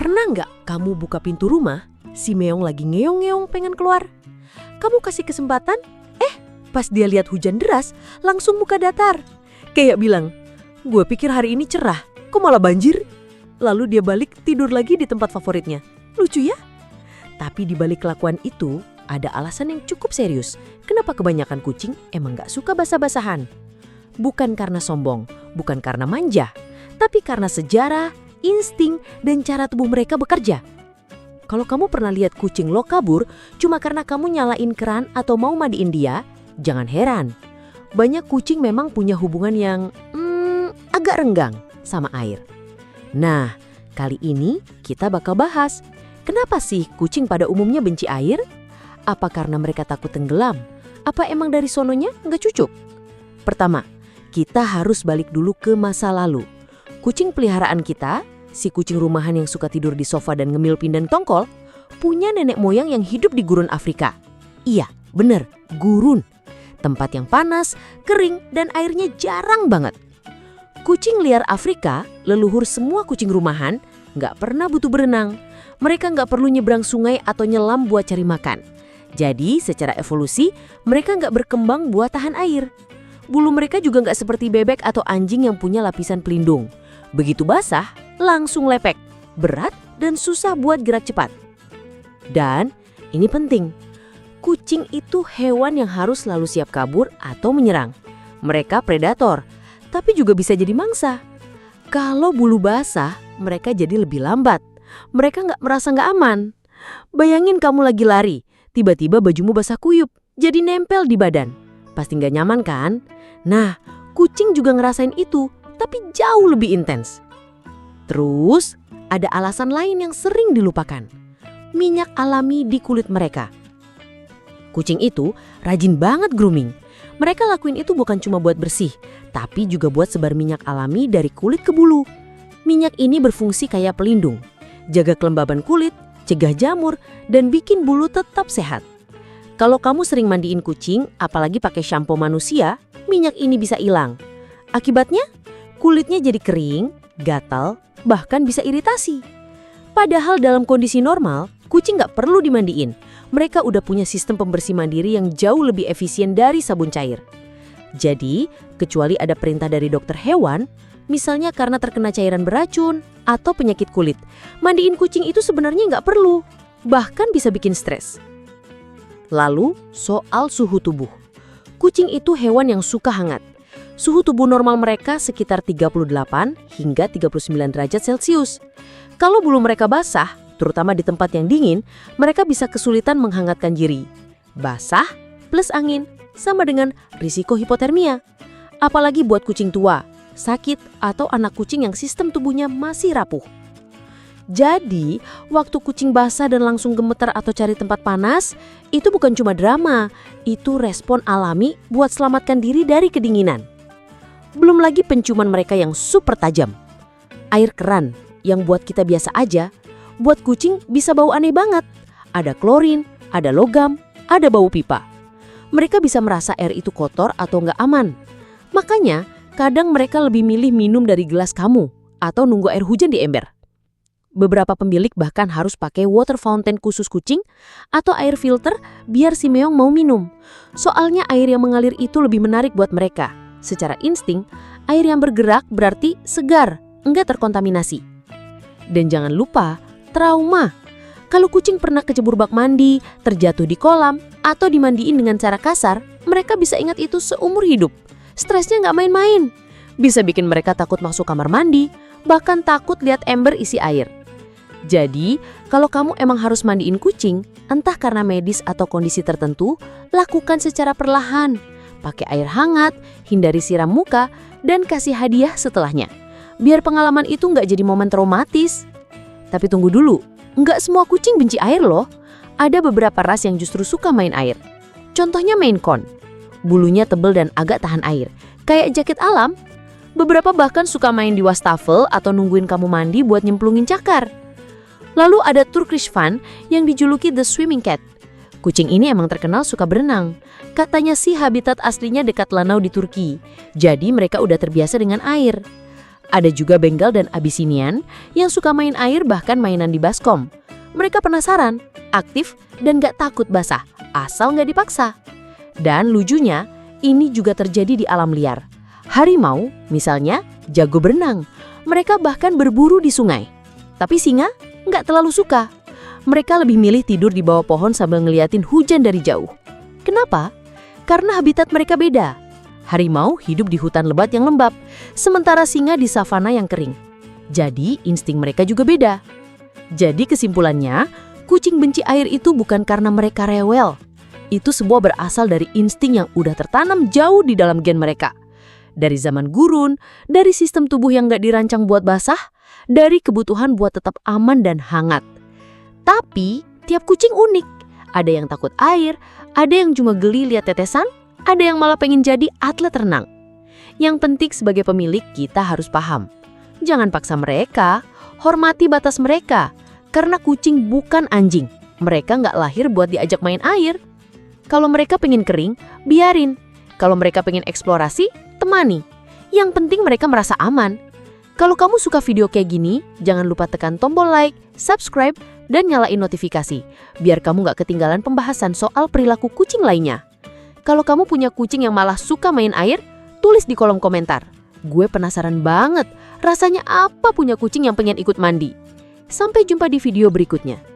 Pernah nggak kamu buka pintu rumah, si meong lagi ngeong-ngeong pengen keluar? Kamu kasih kesempatan, pas dia lihat hujan deras, langsung muka datar. Kayak bilang, gue pikir hari ini cerah, kok malah banjir? Lalu dia balik tidur lagi di tempat favoritnya. Lucu ya? Tapi di balik kelakuan itu, ada alasan yang cukup serius. Kenapa kebanyakan kucing emang gak suka basah-basahan? Bukan karena sombong, bukan karena manja, tapi karena sejarah, insting, dan cara tubuh mereka bekerja. Kalau kamu pernah lihat kucing lo kabur cuma karena kamu nyalain keran atau mau mandiin dia, jangan heran. Banyak kucing memang punya hubungan yang agak renggang sama air. Nah, kali ini kita bakal bahas, kenapa sih kucing pada umumnya benci air? Apa karena mereka takut tenggelam? Apa emang dari sononya nggak cucuk? Pertama, kita harus balik dulu ke masa lalu. Kucing peliharaan kita, si kucing rumahan yang suka tidur di sofa dan ngemil pinggang tongkol, punya nenek moyang yang hidup di gurun Afrika. Iya, bener, gurun. Tempat yang panas, kering, dan airnya jarang banget. Kucing liar Afrika, leluhur semua kucing rumahan, nggak pernah butuh berenang. Mereka nggak perlu nyebrang sungai atau nyelam buat cari makan. Jadi secara evolusi, mereka nggak berkembang buat tahan air. Bulu mereka juga nggak seperti bebek atau anjing yang punya lapisan pelindung. Begitu basah, langsung lepek, berat, dan susah buat gerak cepat. Dan ini penting, kucing itu hewan yang harus selalu siap kabur atau menyerang. Mereka predator, tapi juga bisa jadi mangsa. Kalau bulu basah, mereka jadi lebih lambat. Mereka merasa nggak aman. Bayangin kamu lagi lari, tiba-tiba bajumu basah kuyup, jadi nempel di badan. Pasti nggak nyaman kan? Nah, kucing juga ngerasain itu, tapi jauh lebih intens. Terus, ada alasan lain yang sering dilupakan. Minyak alami di kulit mereka. Kucing itu rajin banget grooming. Mereka lakuin itu bukan cuma buat bersih, tapi juga buat sebar minyak alami dari kulit ke bulu. Minyak ini berfungsi kayak pelindung, jaga kelembaban kulit, cegah jamur, dan bikin bulu tetap sehat. Kalau kamu sering mandiin kucing, apalagi pakai shampoo manusia, minyak ini bisa hilang. Akibatnya, kulitnya jadi kering, gatal, bahkan bisa iritasi. Padahal dalam kondisi normal, kucing nggak perlu dimandiin. Mereka udah punya sistem pembersih mandiri yang jauh lebih efisien dari sabun cair. Jadi, kecuali ada perintah dari dokter hewan, misalnya karena terkena cairan beracun atau penyakit kulit, mandiin kucing itu sebenarnya nggak perlu, bahkan bisa bikin stres. Lalu, soal suhu tubuh. Kucing itu hewan yang suka hangat. Suhu tubuh normal mereka sekitar 38 hingga 39 derajat Celcius. Kalau bulu mereka basah, terutama di tempat yang dingin, mereka bisa kesulitan menghangatkan diri. Basah plus angin sama dengan risiko hipotermia. Apalagi buat kucing tua, sakit, atau anak kucing yang sistem tubuhnya masih rapuh. Jadi, waktu kucing basah dan langsung gemeter atau cari tempat panas, itu bukan cuma drama, itu respon alami buat selamatkan diri dari kedinginan. Belum lagi penciuman mereka yang super tajam. Air keran yang buat kita biasa aja, buat kucing bisa bau aneh banget. Ada klorin, ada logam, ada bau pipa. Mereka bisa merasa air itu kotor atau nggak aman. Makanya, kadang mereka lebih milih minum dari gelas kamu atau nunggu air hujan di ember. Beberapa pemilik bahkan harus pakai water fountain khusus kucing atau air filter biar si meong mau minum. Soalnya air yang mengalir itu lebih menarik buat mereka. Secara insting, air yang bergerak berarti segar, enggak terkontaminasi. Dan jangan lupa, trauma. Kalau kucing pernah kecebur bak mandi, terjatuh di kolam, atau dimandiin dengan cara kasar, mereka bisa ingat itu seumur hidup. Stresnya nggak main-main. Bisa bikin mereka takut masuk kamar mandi, bahkan takut lihat ember isi air. Jadi, kalau kamu emang harus mandiin kucing, entah karena medis atau kondisi tertentu, lakukan secara perlahan. Pakai air hangat, hindari siram muka, dan kasih hadiah setelahnya. Biar pengalaman itu nggak jadi momen traumatis. Tapi tunggu dulu, nggak semua kucing benci air loh. Ada beberapa ras yang justru suka main air. Contohnya Maine Coon. Bulunya tebal dan agak tahan air, kayak jaket alam. Beberapa bahkan suka main di wastafel atau nungguin kamu mandi buat nyemplungin cakar. Lalu ada Turkish Fan yang dijuluki The Swimming Cat. Kucing ini emang terkenal suka berenang. Katanya sih habitat aslinya dekat danau di Turki. Jadi mereka udah terbiasa dengan air. Ada juga Bengal dan Abyssinian yang suka main air bahkan mainan di baskom. Mereka penasaran, aktif, dan gak takut basah, asal gak dipaksa. Dan lucunya, ini juga terjadi di alam liar. Harimau, misalnya, jago berenang. Mereka bahkan berburu di sungai. Tapi singa nggak terlalu suka. Mereka lebih milih tidur di bawah pohon sambil ngeliatin hujan dari jauh. Kenapa? Karena habitat mereka beda. Harimau hidup di hutan lebat yang lembab, sementara singa di savana yang kering. Jadi insting mereka juga beda. Jadi kesimpulannya, kucing benci air itu bukan karena mereka rewel. Itu sebuah berasal dari insting yang udah tertanam jauh di dalam gen mereka. Dari zaman gurun, dari sistem tubuh yang gak dirancang buat basah, dari kebutuhan buat tetap aman dan hangat. Tapi, tiap kucing unik. Ada yang takut air, ada yang cuma geli lihat tetesan, ada yang malah pengen jadi atlet renang. Yang penting sebagai pemilik kita harus paham. Jangan paksa mereka, hormati batas mereka. Karena kucing bukan anjing. Mereka gak lahir buat diajak main air. Kalau mereka pengen kering, biarin. Kalau mereka pengen eksplorasi, temani. Yang penting mereka merasa aman. Kalau kamu suka video kayak gini, jangan lupa tekan tombol like, subscribe, dan nyalain notifikasi. Biar kamu gak ketinggalan pembahasan soal perilaku kucing lainnya. Kalau kamu punya kucing yang malah suka main air, tulis di kolom komentar. Gue penasaran banget, rasanya apa punya kucing yang pengen ikut mandi. Sampai jumpa di video berikutnya.